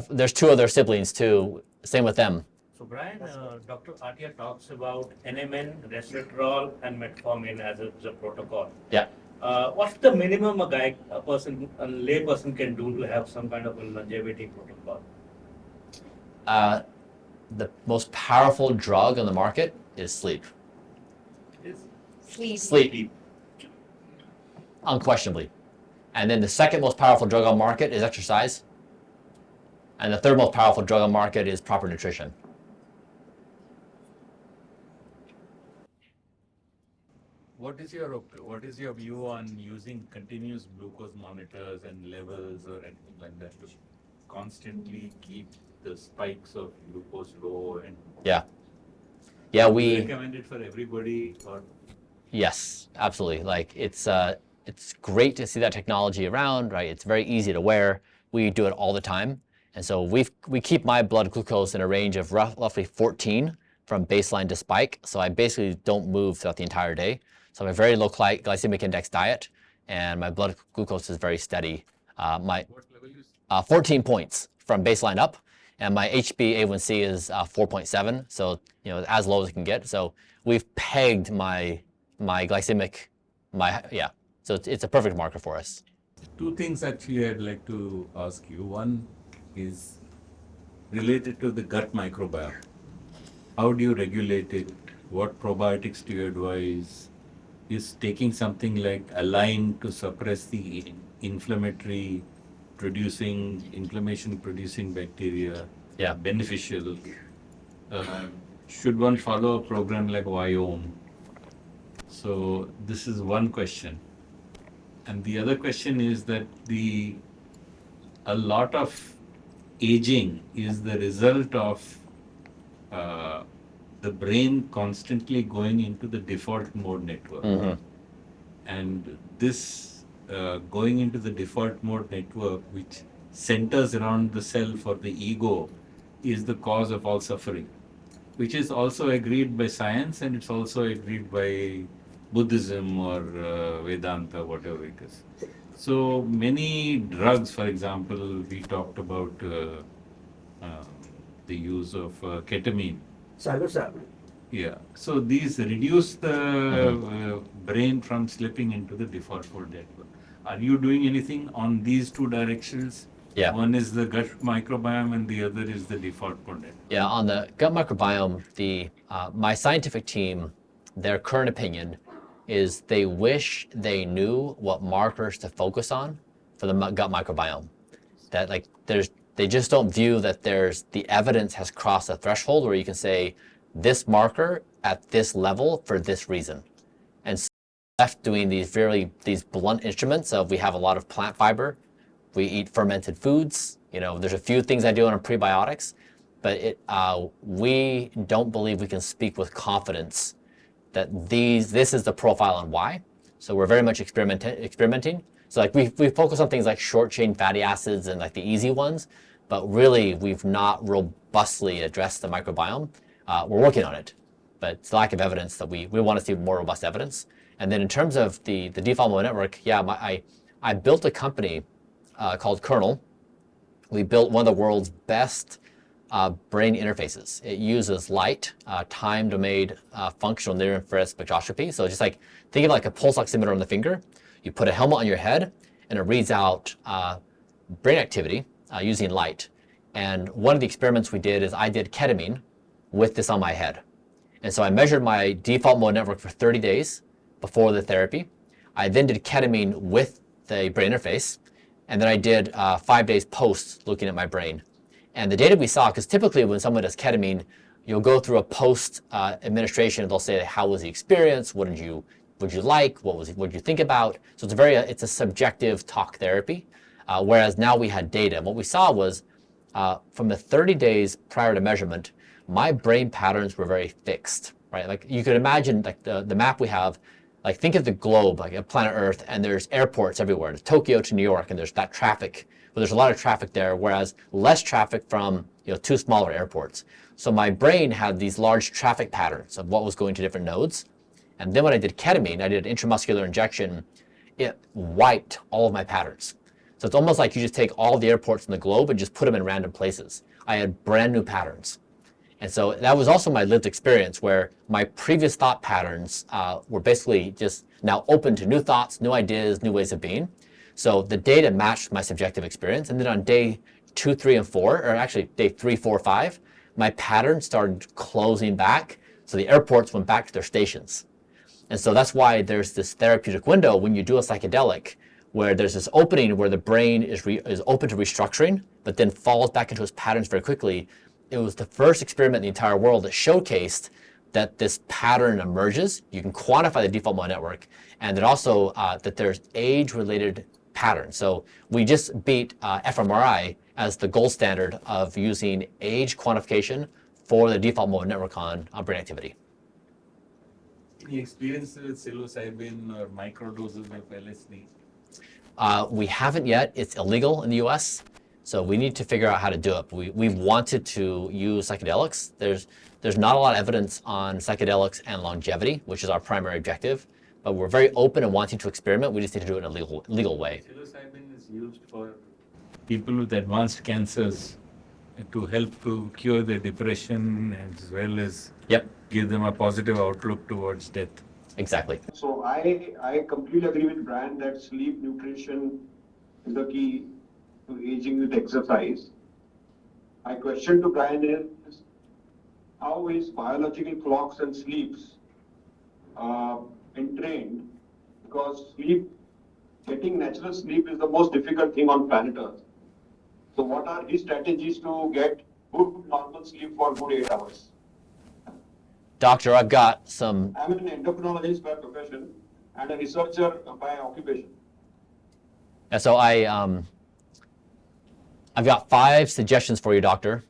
There's 2 other siblings too. Same with them. So Bryan, Dr. Atia talks about NMN, resveratrol, and metformin as a protocol. Yeah. What's the minimum a lay person can do to have some kind of a longevity protocol? The most powerful drug on the market is sleep. Sleep. Unquestionably. And then the second most powerful drug on market is exercise. And the third most powerful drug on market is proper nutrition. What is your view on using continuous glucose monitors and levels or anything like that to constantly keep the spikes of glucose low? And Yeah, do we you recommend it for everybody, or? Yes, absolutely. Like it's great to see that technology around, right? It's very easy to wear. We do it all the time. And so we keep my blood glucose in a range of roughly 14 from baseline to spike. So I basically don't move throughout the entire day. So I have a very low glycemic index diet, and my blood glucose is very steady. My 14 points from baseline up, and my HbA1c is 4.7, so as low as it can get. So we've pegged my glycemic, so it's a perfect marker for us. 2 things actually I'd like to ask you. One is related to the gut microbiome. How do you regulate it? What probiotics do you advise? Is taking something like Align to suppress the inflammation producing bacteria beneficial? Should one follow a program like Viome? So this is one question. And the other question is that a lot of aging is the result of the brain constantly going into the default mode network. And this going into the default mode network, which centers around the self or the ego, is the cause of all suffering, which is also agreed by science, and it's also agreed by Buddhism or Vedanta, whatever it is. So many drugs, for example, we talked about the use of ketamine. Psilocybin. Yeah. So these reduce the brain from slipping into the default mode network. Are you doing anything on these two directions? Yeah. One is the gut microbiome and the other is the default mode network. Yeah, on the gut microbiome, my scientific team, their current opinion is they wish they knew what markers to focus on for the gut microbiome. That like they just don't view that the evidence has crossed a threshold where you can say this marker at this level for this reason. And so left doing these blunt instruments of we have a lot of plant fiber, we eat fermented foods, there's a few things I do on prebiotics, but we don't believe we can speak with confidence that this is the profile and why. So we're very much experimenting. So like we focus on things like short chain fatty acids and like the easy ones, but really we've not robustly addressed the microbiome. We're working on it, but it's the lack of evidence that we want to see more robust evidence. And then in terms of the default mode network, I built a company called Kernel. We built one of the world's best brain interfaces. It uses light, time-domain functional near-infrared spectroscopy. So just like, think of like a pulse oximeter on the finger. You put a helmet on your head, and it reads out brain activity using light. And one of the experiments we did is I did ketamine with this on my head. And so I measured my default mode network for 30 days before the therapy. I then did ketamine with the brain interface, and then I did 5 days post looking at my brain. And the data we saw, because typically when someone does ketamine, you'll go through a post administration. They'll say, how was the experience? What did you like? What did you think about? So it's a subjective talk therapy. Whereas now we had data. And what we saw was from the 30 days prior to measurement, my brain patterns were very fixed, right? Like you could imagine like the map we have, like think of the globe, like a planet Earth, and there's airports everywhere. There's Tokyo to New York, and there's that traffic. But there's a lot of traffic there, whereas less traffic from two smaller airports. So my brain had these large traffic patterns of what was going to different nodes. And then when I did ketamine, I did an intramuscular injection, it wiped all of my patterns. So it's almost like you just take all the airports in the globe and just put them in random places. I had brand new patterns. And so that was also my lived experience where my previous thought patterns were basically just now open to new thoughts, new ideas, new ways of being. So the data matched my subjective experience. And then on day 2, 3, and 4, or actually day 3, 4, 5, my patterns started closing back. So the airports went back to their stations. And so that's why there's this therapeutic window when you do a psychedelic where there's this opening where the brain is open to restructuring, but then falls back into its patterns very quickly. It was the first experiment in the entire world that showcased that this pattern emerges. You can quantify the default mode network, and then also that there's age-related patterns. So we just beat fMRI as the gold standard of using age quantification for the default mode network on brain activity. Any experience with psilocybin or microdoses of LSD? We haven't yet. It's illegal in the US. So we need to figure out how to do it. We've wanted to use psychedelics. There's not a lot of evidence on psychedelics and longevity, which is our primary objective. But we're very open and wanting to experiment. We just need to do it in a legal way. Psilocybin is used for people with advanced cancers to help to cure their depression as well as give them a positive outlook towards death. Exactly. So I completely agree with Bryan that sleep nutrition is the key to aging with exercise. My question to Bryan is, how is biological clocks and sleeps entrained? Because getting natural sleep is the most difficult thing on planet Earth. So what are his strategies to get good normal sleep for good 8 hours? Doctor, I've got some... I'm an endocrinologist by profession and a researcher by occupation. Yeah, so I've got 5 suggestions for you, doctor.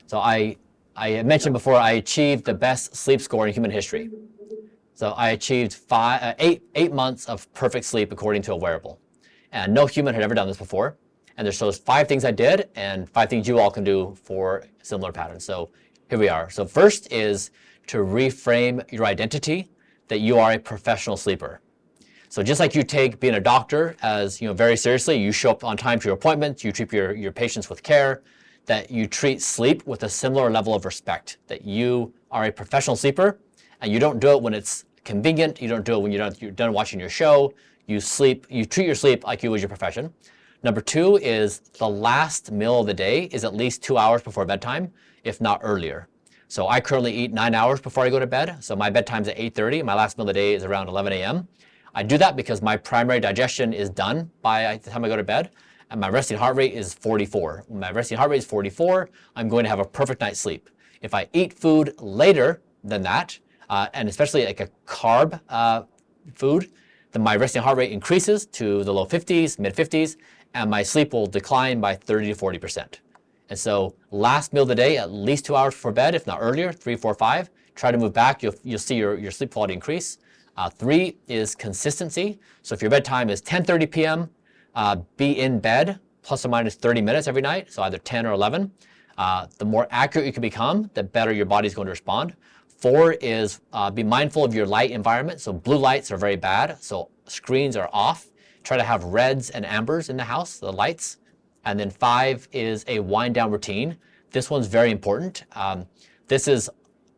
So I had mentioned before, I achieved the best sleep score in human history. So I achieved 8 months of perfect sleep according to a wearable. And no human had ever done this before. And there's those 5 things I did and 5 things you all can do for similar patterns. So here we are. So first is to reframe your identity that you are a professional sleeper. So just like you take being a doctor as very seriously, you show up on time to your appointments, you treat your patients with care, that you treat sleep with a similar level of respect, that you are a professional sleeper and you don't do it when it's convenient, you don't do it when you're done watching your show, you treat your sleep like you was your profession. Number 2 is the last meal of the day is at least 2 hours before bedtime, if not earlier. So I currently eat 9 hours before I go to bed. So my bedtime's at 8:30. My last meal of the day is around 11 a.m. I do that because my primary digestion is done by the time I go to bed, and my resting heart rate is 44. When my resting heart rate is 44, I'm going to have a perfect night's sleep. If I eat food later than that, and especially like a carb food, then my resting heart rate increases to the low 50s, mid 50s, and my sleep will decline by 30 to 40%. And so last meal of the day, at least 2 hours before bed, if not earlier, 3, 4, 5. Try to move back, you'll see your sleep quality increase. 3 is consistency. So if your bedtime is 10:30 p.m., be in bed plus or minus 30 minutes every night, so either 10 or 11. The more accurate you can become, the better your body's going to respond. 4 is be mindful of your light environment. So blue lights are very bad, so screens are off. Try to have reds and ambers in the house, the lights. And then 5 is a wind down routine. This one's very important. This is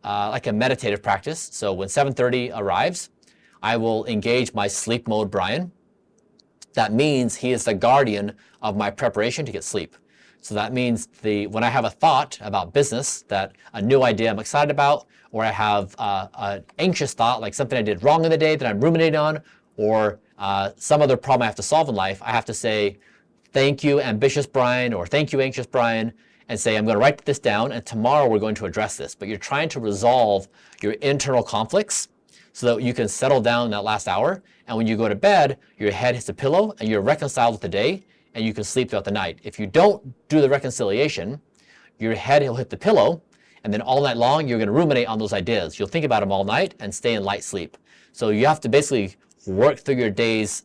like a meditative practice. So when 7:30 arrives, I will engage my sleep mode Bryan. That means he is the guardian of my preparation to get sleep. So that means when I have a thought about business, that a new idea I'm excited about, or I have an anxious thought, like something I did wrong in the day that I'm ruminating on, or some other problem I have to solve in life, I have to say, thank you, ambitious Bryan, or thank you, anxious Bryan, and say, I'm going to write this down, and tomorrow we're going to address this. But you're trying to resolve your internal conflicts so that you can settle down in that last hour. And when you go to bed, your head hits the pillow, and you're reconciled with the day, and you can sleep throughout the night. If you don't do the reconciliation, your head will hit the pillow, and then all night long, you're going to ruminate on those ideas. You'll think about them all night and stay in light sleep. So you have to basically work through your day's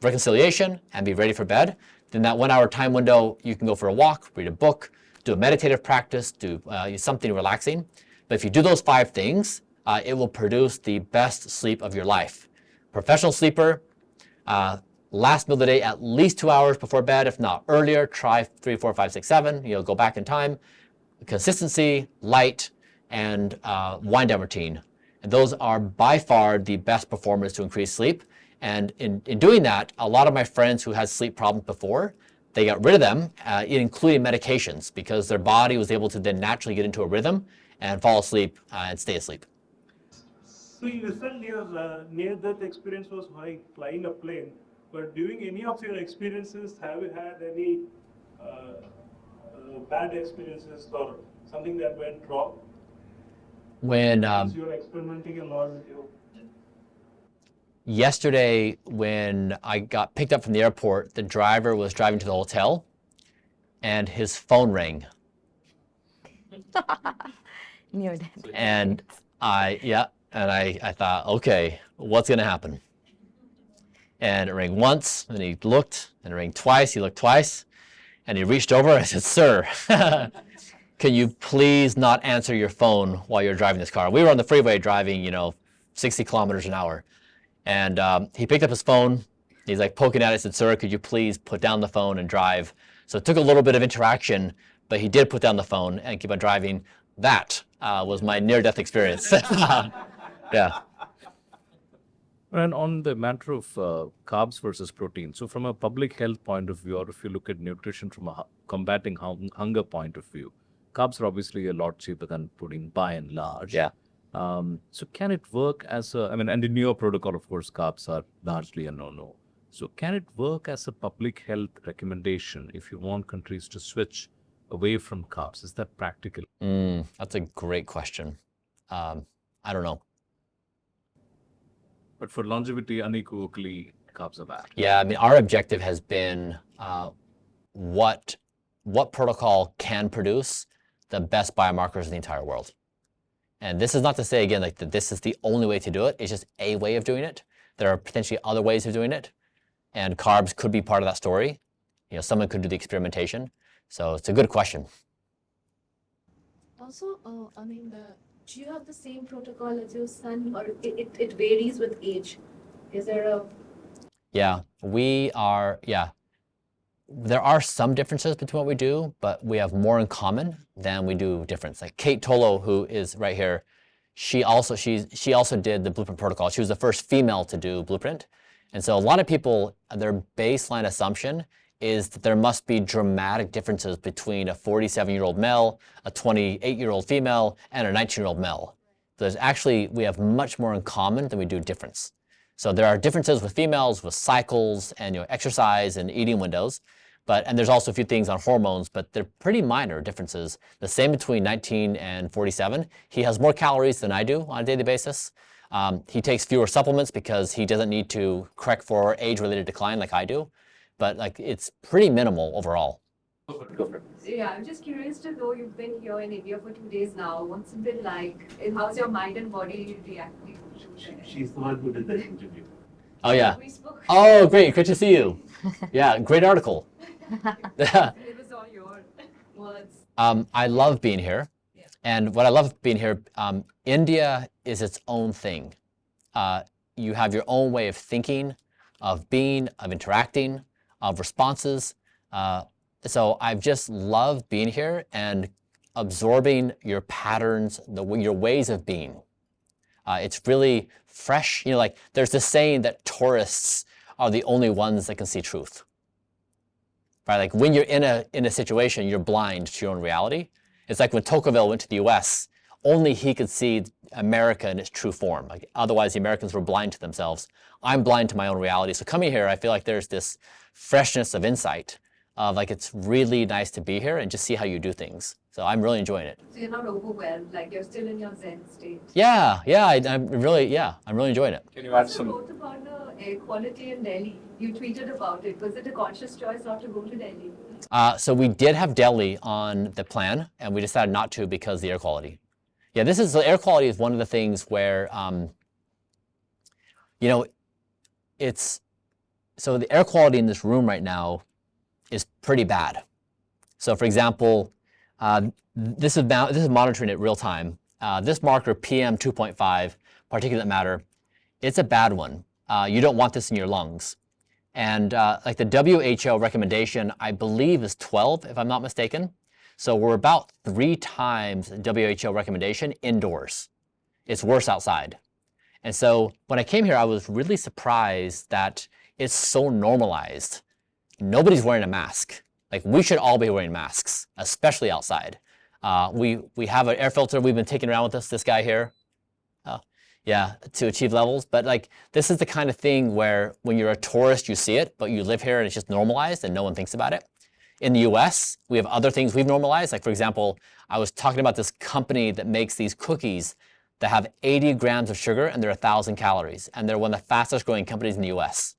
reconciliation and be ready for bed. Then that 1 hour time window, you can go for a walk, read a book, do a meditative practice, do something relaxing. But if you do those 5 things, it will produce the best sleep of your life. Professional sleeper, last meal of the day at least 2 hours before bed, if not earlier. Try 3, 4, 5, 6, 7. Go back in time. Consistency, light, and wind down routine. And those are by far the best performers to increase sleep. And in doing that, a lot of my friends who had sleep problems before, they got rid of them, including medications, because their body was able to then naturally get into a rhythm and fall asleep and stay asleep. So you said your near-death experience was like flying a plane, but during any of your experiences, have you had any bad experiences or something that went wrong? When You're experimenting a lot with you. Yesterday, when I got picked up from the airport, the driver was driving to the hotel, and his phone rang. Near death. And I thought, okay, what's going to happen? And it rang once, and he looked, and it rang twice, he looked twice, and he reached over and I said, sir, can you please not answer your phone while you're driving this car? We were on the freeway driving, 60 kilometers an hour. And he picked up his phone, he's like poking at it, said, sir, could you please put down the phone and drive? So it took a little bit of interaction, but he did put down the phone and keep on driving. That was my near-death experience. Yeah. And on the matter of carbs versus protein, so from a public health point of view, or if you look at nutrition from a combating hunger point of view, carbs are obviously a lot cheaper than protein by and large. Yeah. So can it work as and in your protocol, of course, carbs are largely a no-no. So can it work as a public health recommendation if you want countries to switch away from carbs? Is that practical? That's a great question. I don't know. But for longevity, unequivocally, carbs are bad. Yeah, our objective has been what protocol can produce the best biomarkers in the entire world. And this is not to say, again, like that this is the only way to do it. It's just a way of doing it. There are potentially other ways of doing it. And carbs could be part of that story. You know, someone could do the experimentation. So it's a good question. Also, I mean, do you have the same protocol as your son, or it varies with age? Is there a... Yeah, there are some differences between what we do, but we have more in common than we do difference. Like Kate Tolo, who is right here, she also did the Blueprint protocol. She was the first female to do Blueprint. And so a lot of people, their baseline assumption is that there must be dramatic differences between a 47-year-old male, a 28-year-old female, and a 19-year-old male. We have much more in common than we do difference. So there are differences with females, with cycles and exercise and eating windows, and there's also a few things on hormones, but they're pretty minor differences. The same between 19 and 47. He has more calories than I do on a daily basis. He takes fewer supplements because he doesn't need to correct for age-related decline like I do, but it's pretty minimal overall. Yeah, I'm just curious to know, you've been here in India for 2 days now. What's it been like? How's your mind and body reacting? She's the one who did the interview. Oh, yeah. Oh, great. Good to see you. Yeah, great article. It was all your words. I love being here. Yeah. And what I love being here, India is its own thing. You have your own way of thinking, of being, of interacting, of responses. So I've just loved being here and absorbing your patterns, your ways of being. It's really fresh. There's this saying that tourists are the only ones that can see truth. Right? Like when you're in a situation, you're blind to your own reality. It's like when Tocqueville went to the US, only he could see America in its true form. Otherwise, the Americans were blind to themselves. I'm blind to my own reality. So coming here, I feel like there's this freshness of insight of it's really nice to be here and just see how you do things. So I'm really enjoying it. So you're not overwhelmed, you're still in your Zen state. I'm really enjoying it. Can you add some? You wrote about the air quality in Delhi. You tweeted about it. Was it a conscious choice not to go to Delhi? So we did have Delhi on the plan, and we decided not to because of the air quality. Yeah, the air quality is one of the things where, so the air quality in this room right now is pretty bad. So for example, this is monitoring it real time. This marker, PM 2.5, particulate matter, it's a bad one. You don't want this in your lungs. And the WHO recommendation, I believe, is 12, if I'm not mistaken. So we're about 3 times WHO recommendation indoors. It's worse outside. And so when I came here, I was really surprised that it's so normalized. Nobody's wearing a mask. We should all be wearing masks, especially outside. We have an air filter we've been taking around with us, this guy here. To achieve levels. But this is the kind of thing where when you're a tourist, you see it, but you live here and it's just normalized and no one thinks about it. In the US, we have other things we've normalized. For example, I was talking about this company that makes these cookies that have 80 grams of sugar and they're 1,000 calories. And they're one of the fastest growing companies in the US.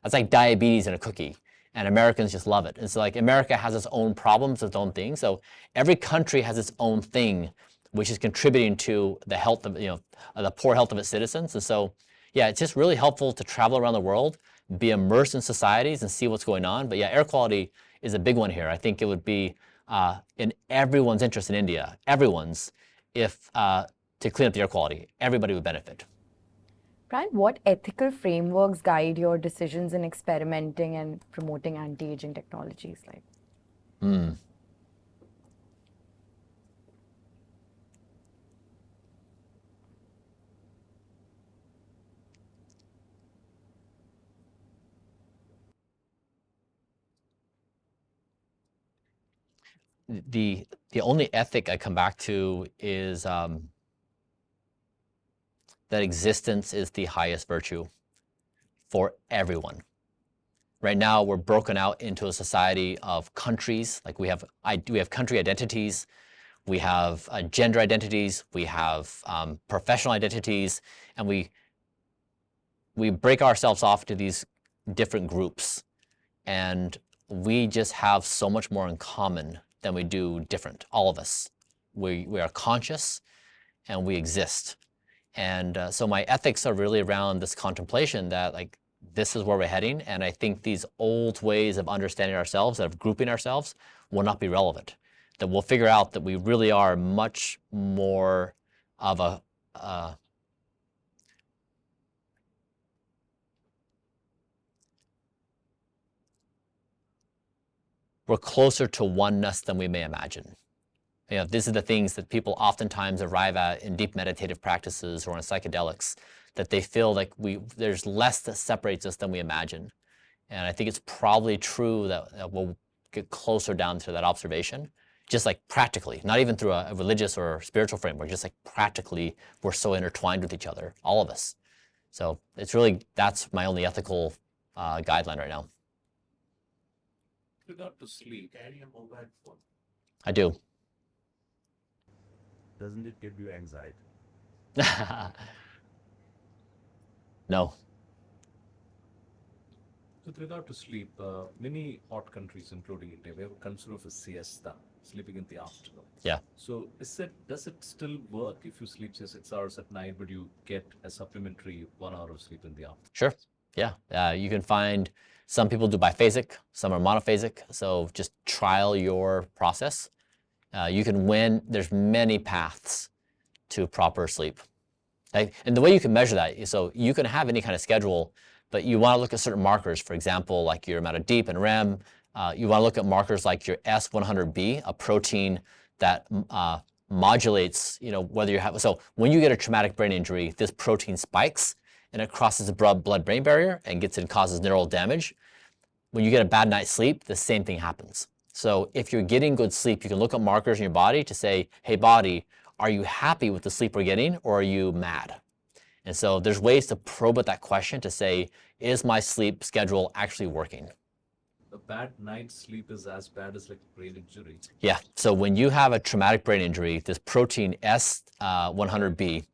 That's like diabetes in a cookie. And Americans just love it. And so America has its own problems, its own thing. So every country has its own thing, which is contributing to the health of, the poor health of its citizens. And so, yeah, it's just really helpful to travel around the world, be immersed in societies and see what's going on. But yeah, air quality is a big one here. I think it would be in everyone's interest in India, if to clean up the air quality. Everybody would benefit. Bryan, what ethical frameworks guide your decisions in experimenting and promoting anti-aging technologies? The only ethic I come back to is that existence is the highest virtue for everyone. Right now, we're broken out into a society of countries. We have country identities, we have gender identities, we have professional identities, and we break ourselves off to these different groups. And we just have so much more in common than we do different, all of us. We are conscious and we exist. And so my ethics are really around this contemplation that like, this is where we're heading. And I think these old ways of understanding ourselves, of grouping ourselves, will not be relevant. That we'll figure out that we really are much more of a, we're closer to oneness than we may imagine. You know, these are the things that people oftentimes arrive at in deep meditative practices or in psychedelics, that they feel like there's less that separates us than we imagine. And I think it's probably true that we'll get closer down to that observation, just like practically, not even through a religious or spiritual framework, just like practically, we're so intertwined with each other, all of us. So it's really, that's my only ethical guideline right now. With regard to sleep, carry a mobile phone. I do. Doesn't it give you anxiety? No. With regard to sleep, many hot countries, including India, we have a concept of a siesta, sleeping in the afternoon. Yeah. So does it still work if you sleep, say, 6 hours at night, but you get a supplementary 1 hour of sleep in the afternoon? Sure. Yeah. You can find some people do biphasic, some are monophasic. So just trial your process. You can win. There's many paths to proper sleep. And the way you can measure that, so you can have any kind of schedule, but you want to look at certain markers, for example, like your amount of deep and REM. You want to look at markers like your S100B, a protein that modulates, whether you have, so when you get a traumatic brain injury, this protein spikes and it crosses the blood-brain barrier and gets and causes neural damage. When you get a bad night's sleep, the same thing happens. So if you're getting good sleep, you can look at markers in your body to say, hey, body, are you happy with the sleep we're getting, or are you mad? And so there's ways to probe at that question to say, is my sleep schedule actually working? A bad night's sleep is as bad as like brain injury. Yeah, so when you have a traumatic brain injury, this protein S100B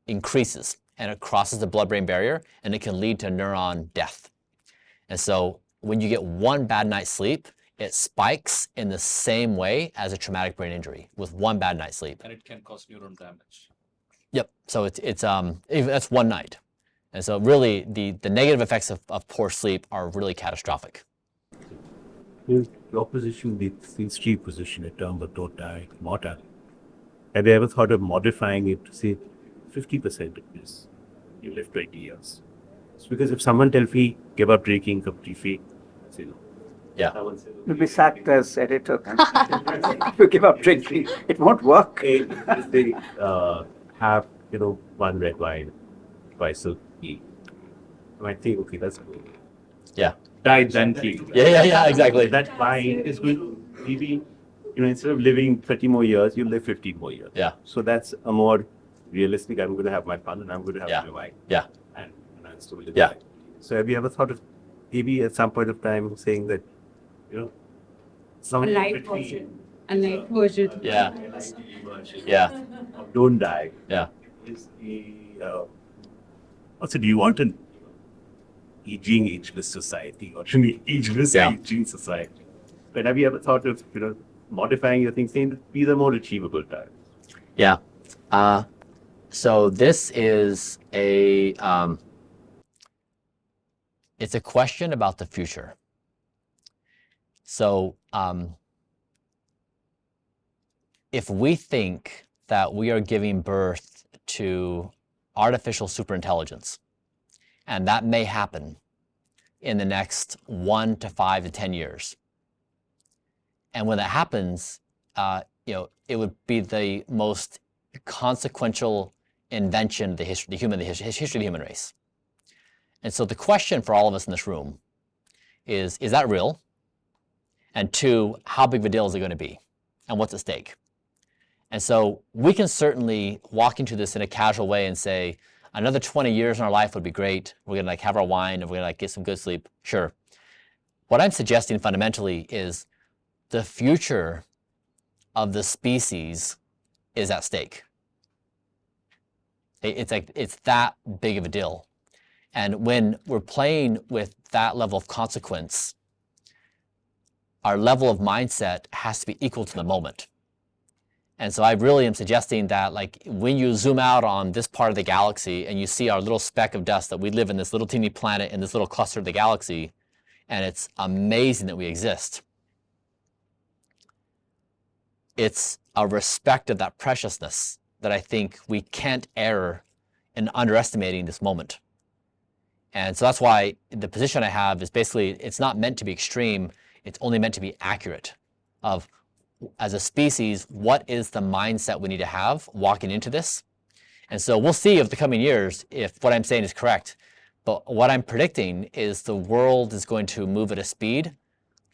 increases and it crosses the blood-brain barrier and it can lead to neuron death. And so when you get one bad night's sleep, it spikes in the same way as a traumatic brain injury with one bad night's sleep. And it can cause neuron damage. Yep. So that's one night. And so really the negative effects of poor sleep are really catastrophic. Your position, the three position in terms of don't die, immortal. Have you ever thought of modifying it to say 50% of this? You live 20 years. It's because if someone tells me, give up drinking completely, I say no. Yeah. You'll be sacked as editor. If you give up drinking, it won't work. If they have, one red wine, twice a week, I might think, okay, that's good. Yeah. Die then clean. Yeah, exactly. That wine is going to maybe, instead of living 30 more years, you'll live 15 more years. Yeah. So that's a more realistic, I'm going to have my fun and I'm going to have my wine. Yeah. And I'm still living. Yeah. So have you ever thought of maybe at some point of time saying that, A light version. Yeah. Yeah. Don't die. Yeah. Also, do you want an aging, ageless society or an ageless, aging society? But have you ever thought of, modifying your things, saying these are more achievable times? Yeah. So this is it's a question about the future. So if we think that we are giving birth to artificial superintelligence, and that may happen in the next 1 to 5 to 10 years, and when that happens, it would be the most consequential invention of the history of the human race. And so the question for all of us in this room is that real? And 2, how big of a deal is it going to be? And what's at stake? And so we can certainly walk into this in a casual way and say, another 20 years in our life would be great. We're going to have our wine and we're going to get some good sleep. Sure. What I'm suggesting fundamentally is the future of the species is at stake. It's that big of a deal. And when we're playing with that level of consequence, our level of mindset has to be equal to the moment. And so I really am suggesting that, like, when you zoom out on this part of the galaxy and you see our little speck of dust, that we live in this little teeny planet in this little cluster of the galaxy, and it's amazing that we exist. It's a respect of that preciousness that I think we can't err in underestimating this moment. And so that's why the position I have is basically, it's not meant to be extreme, it's only meant to be accurate of, as a species, what is the mindset we need to have walking into this? And so we'll see over the coming years if what I'm saying is correct. But what I'm predicting is the world is going to move at a speed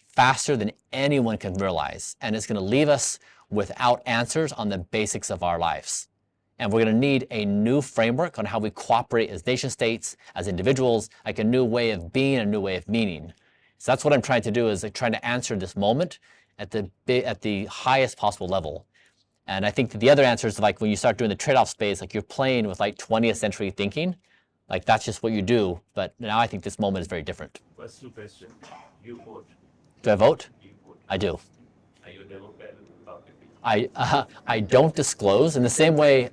faster than anyone can realize. And it's going to leave us without answers on the basics of our lives. And we're going to need a new framework on how we cooperate as nation states, as individuals, like a new way of being, a new way of meaning. So that's what I'm trying to do, is like trying to answer this moment at the highest possible level. And I think that the other answer is, like, when you start doing the trade-off space, like, you're playing with like 20th century thinking, like that's just what you do. But now I think this moment is very different. Personal question. You vote. Do I vote? You vote. I do. Are you a Democrat or Republican? I don't disclose in the same way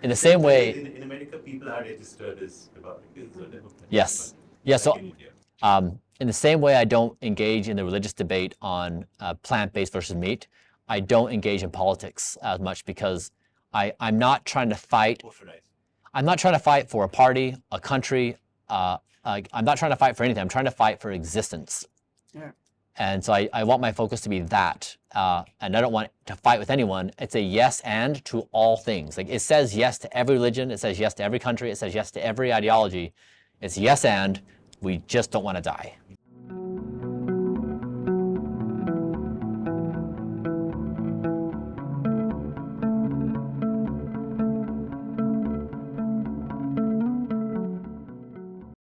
in America, people are registered as Republicans or Democrats. Yes. Yeah. So in the same way I don't engage in the religious debate on plant-based versus meat, I don't engage in politics as much, because I'm not trying to fight. I'm not trying to fight for a party, a country. I'm not trying to fight for anything. I'm trying to fight for existence. Yeah. And so I want my focus to be that. And I don't want to fight with anyone. It's a yes and to all things. Like, it says yes to every religion. It says yes to every country. It says yes to every ideology. It's yes and. We just don't want to die.